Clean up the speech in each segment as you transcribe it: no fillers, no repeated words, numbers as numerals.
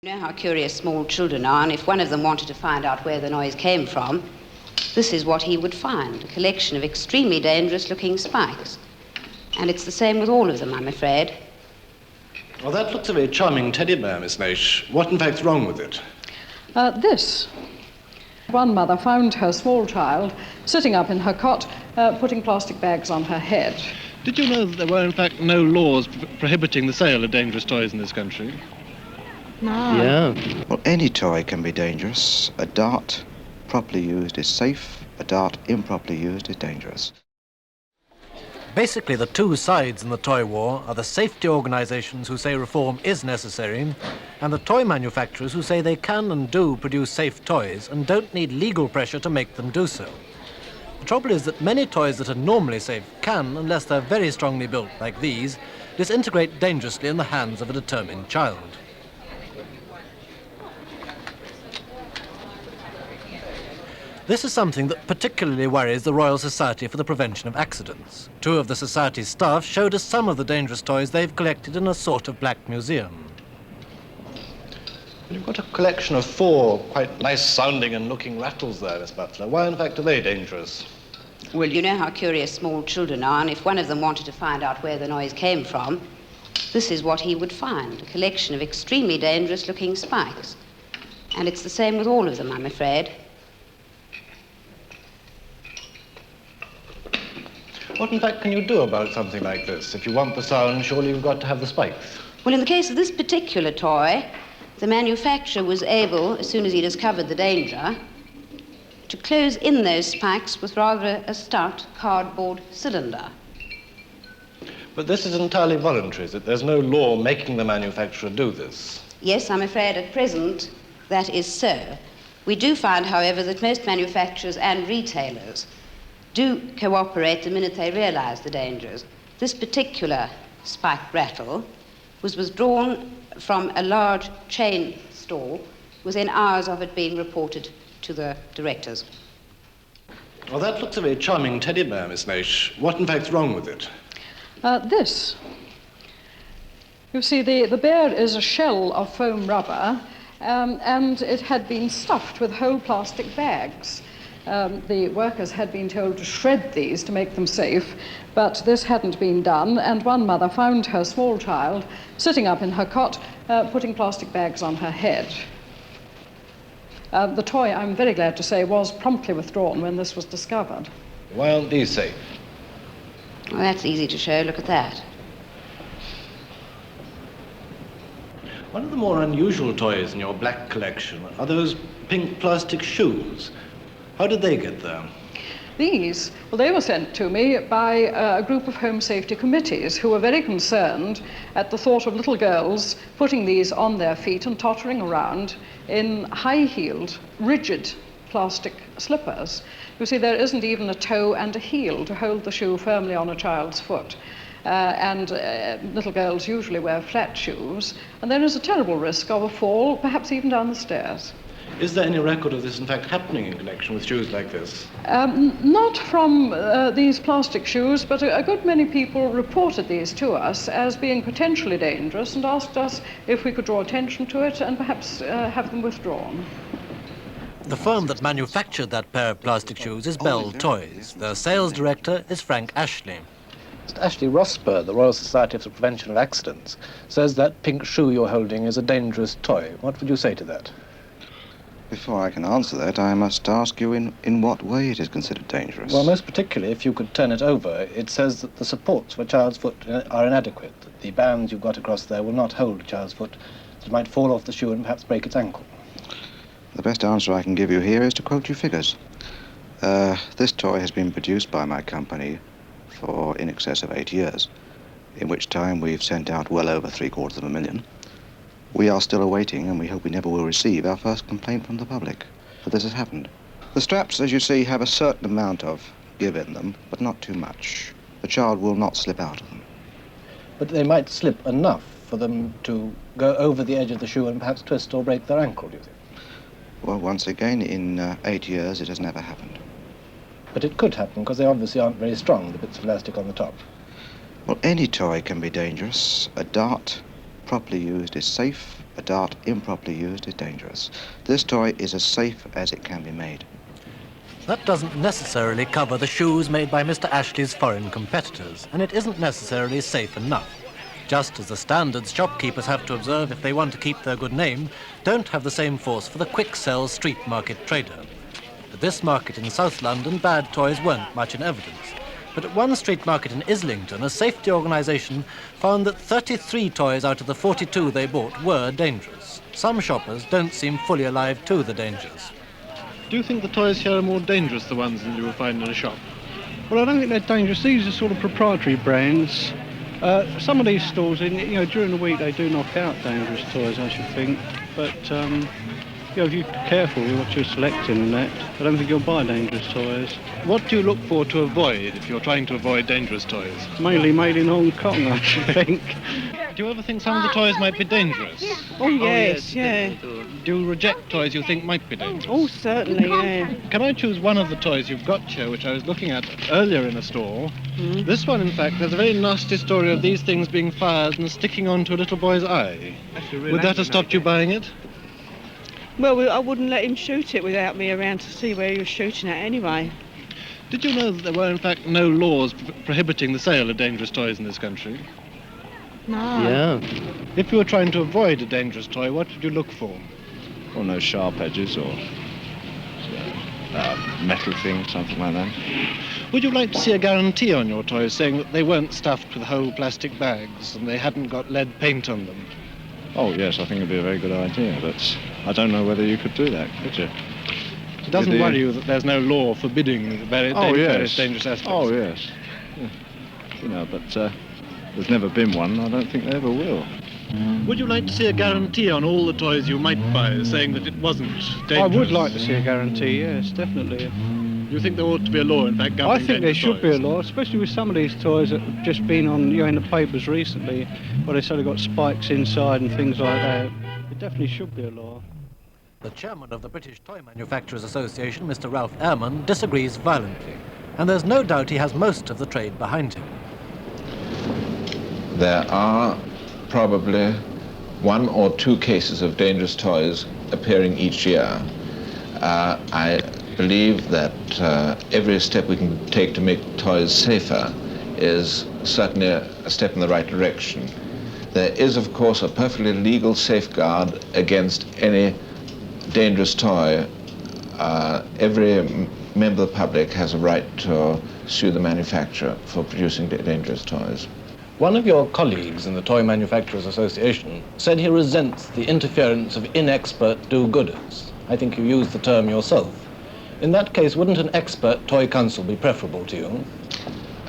You know how curious small children are, and if one of them wanted to find out where the noise came from, this is what he would find, a collection of extremely dangerous-looking spikes. And it's the same with all of them, I'm afraid. Well, that looks a very charming teddy bear, Miss Naish. What, in fact, is wrong with it? This. One mother found her small child sitting up in her cot, putting plastic bags on her head. Did you know that there were, in fact, no laws prohibiting the sale of dangerous toys in this country? No. Yeah. Well, any toy can be dangerous. A dart, properly used, is safe. A dart, improperly used, is dangerous. Basically, the two sides in the toy war are the safety organisations who say reform is necessary, and the toy manufacturers who say they can and do produce safe toys and don't need legal pressure to make them do so. The trouble is that many toys that are normally safe can, unless they're very strongly built like these, disintegrate dangerously in the hands of a determined child. This is something that particularly worries the Royal Society for the Prevention of Accidents. Two of the Society's staff showed us some of the dangerous toys they've collected in a sort of black museum. You've got a collection of 4 quite nice-sounding and looking rattles there, Miss Butler. Why, in fact, are they dangerous? Well, you know how curious small children are, and if one of them wanted to find out where the noise came from, this is what he would find, a collection of extremely dangerous-looking spikes. And it's the same with all of them, I'm afraid. What, in fact, can you do about something like this? If you want the sound, surely you've got to have the spikes. Well, in the case of this particular toy, the manufacturer was able, as soon as he discovered the danger, to close in those spikes with rather a stout cardboard cylinder. But this is entirely voluntary, is it? There's no law making the manufacturer do this. Yes, I'm afraid at present that is so. We do find, however, that most manufacturers and retailers do cooperate the minute they realize the dangers. This particular spike rattle was withdrawn from a large chain store within hours of it being reported to the directors. Well, that looks a very charming teddy bear, Miss Naish. What, in fact, is wrong with it? This. You see, the bear is a shell of foam rubber, and it had been stuffed with whole plastic bags. The workers had been told to shred these to make them safe, but this hadn't been done, and one mother found her small child sitting up in her cot, putting plastic bags on her head. The toy, I'm very glad to say, was promptly withdrawn when this was discovered. Why aren't these safe? Well, that's easy to show. Look at that. One of the more unusual toys in your black collection are those pink plastic shoes. How did they get there? These, well, they were sent to me by a group of home safety committees who were very concerned at the thought of little girls putting these on their feet and tottering around in high-heeled, rigid plastic slippers. You see, there isn't even a toe and a heel to hold the shoe firmly on a child's foot. Little girls usually wear flat shoes, and there is a terrible risk of a fall, perhaps even down the stairs. Is there any record of this, in fact, happening in connection with shoes like this? Not from these plastic shoes, but a good many people reported these to us as being potentially dangerous and asked us if we could draw attention to it and perhaps have them withdrawn. The firm that manufactured that pair of plastic shoes is Bell Toys. Their sales director is Frank Ashley. Mr. Ashley Rosper, the Royal Society for the Prevention of Accidents, says that pink shoe you're holding is a dangerous toy. What would you say to that? Before I can answer that, I must ask you in what way it is considered dangerous. Well, most particularly, if you could turn it over, it says that the supports for a child's foot are inadequate, that the bands you've got across there will not hold a child's foot, so it might fall off the shoe and perhaps break its ankle. The best answer I can give you here is to quote you figures. This toy has been produced by my company for in excess of 8 years, in which time we've sent out well over 750,000. We are still awaiting, and we hope we never will receive, our first complaint from the public that this has happened. The straps, as you see, have a certain amount of give in them, but not too much. The child will not slip out of them. But they might slip enough for them to go over the edge of the shoe and perhaps twist or break their ankle, do you think? Well, once again, in 8 years, it has never happened. But it could happen, because they obviously aren't very strong, the bits of elastic on the top. Well, any toy can be dangerous. A dart, properly used is safe, a dart improperly used is dangerous. This toy is as safe as it can be made. That doesn't necessarily cover the shoes made by Mr. Ashley's foreign competitors, and it isn't necessarily safe enough. Just as the standards shopkeepers have to observe if they want to keep their good name, don't have the same force for the quick-sell street market trader. At this market in South London, bad toys weren't much in evidence. But at one street market in Islington, a safety organisation found that 33 toys out of the 42 they bought were dangerous. Some shoppers don't seem fully alive to the dangers. Do you think the toys here are more dangerous, the ones than you will find in a shop? Well, I don't think they're dangerous. These are sort of proprietary brands. Some of these stores, during the week, they do knock out dangerous toys, I should think. But, if you're careful with what you're selecting and that, I don't think you'll buy dangerous toys. What do you look for to avoid if you're trying to avoid dangerous toys? Mainly made in Hong Kong, I should think. Do you ever think some of the toys might be dangerous? Oh, yes, yeah. Do you reject toys you think might be dangerous? Oh, certainly, yeah. Can I choose one of the toys you've got here, which I was looking at earlier in a store? Mm. This one, in fact, has a very nasty story of these things being fired and sticking onto a little boy's eye. Would that have stopped you buying it? Well, I wouldn't let him shoot it without me around to see where he was shooting at anyway. Did you know that there were, in fact, no laws prohibiting the sale of dangerous toys in this country? No. Yeah. If you were trying to avoid a dangerous toy, what would you look for? Or no sharp edges or metal thing, something like that. Would you like to see a guarantee on your toys saying that they weren't stuffed with whole plastic bags and they hadn't got lead paint on them? Oh, yes, I think it'd be a very good idea, but I don't know whether you could do that, could you? It doesn't worry you that there's no law forbidding various dangerous aspects? Oh, yes. Yeah. But there's never been one. I don't think there ever will. Would you like to see a guarantee on all the toys you might buy, saying that it wasn't dangerous? I would like to see a guarantee, yes, definitely. You think there ought to be a law, in fact, governing I think there should toys? be a law, especially with some of these toys that have just been on, in the papers recently, where they say they've got spikes inside and things like that. There definitely should be a law. The chairman of the British Toy Manufacturers Association, Mr. Ralph Ehrman, disagrees violently, and there's no doubt he has most of the trade behind him. There are probably 1 or 2 cases of dangerous toys appearing each year. I believe that every step we can take to make toys safer is certainly a step in the right direction. There is, of course, a perfectly legal safeguard against any dangerous toy. Every member of the public has a right to sue the manufacturer for producing dangerous toys. One of your colleagues in the Toy Manufacturers Association said he resents the interference of inexpert do-gooders. I think you used the term yourself. In that case, wouldn't an expert toy council be preferable to you?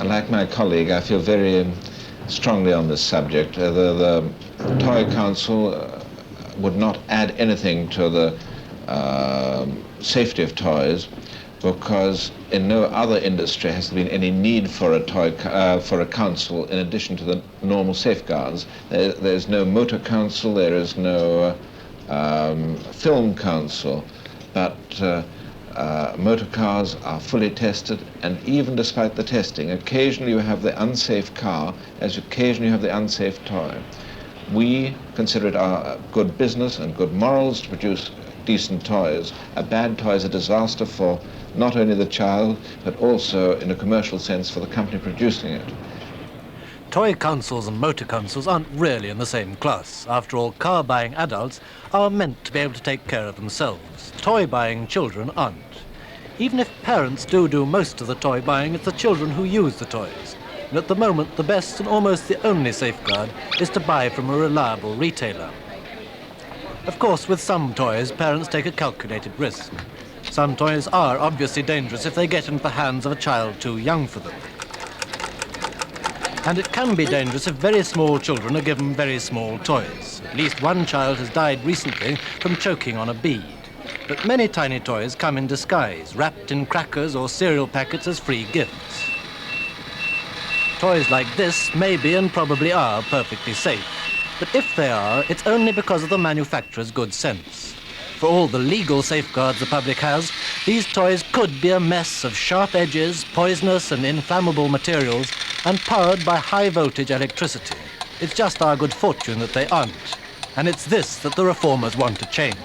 Like my colleague, I feel very strongly on this subject. The Toy Council would not add anything to the safety of toys, because in no other industry has there been any need for a council in addition to the normal safeguards. There's no motor council, there is no film council, but motor cars are fully tested, and even despite the testing, occasionally you have the unsafe car, as occasionally you have the unsafe toy. We consider it our good business and good morals to produce decent toys. A bad toy is a disaster for not only the child, but also in a commercial sense for the company producing it. Toy councils and motor councils aren't really in the same class. After all, car-buying adults are meant to be able to take care of themselves. Toy-buying children aren't. Even if parents do most of the toy buying, it's the children who use the toys. And at the moment, the best and almost the only safeguard is to buy from a reliable retailer. Of course, with some toys, parents take a calculated risk. Some toys are obviously dangerous if they get into the hands of a child too young for them. And it can be dangerous if very small children are given very small toys. At least one child has died recently from choking on a bead. But many tiny toys come in disguise, wrapped in crackers or cereal packets as free gifts. Toys like this may be and probably are perfectly safe. But if they are, it's only because of the manufacturer's good sense. For all the legal safeguards the public has, these toys could be a mess of sharp edges, poisonous and inflammable materials, and powered by high-voltage electricity. It's just our good fortune that they aren't. And it's this that the reformers want to change.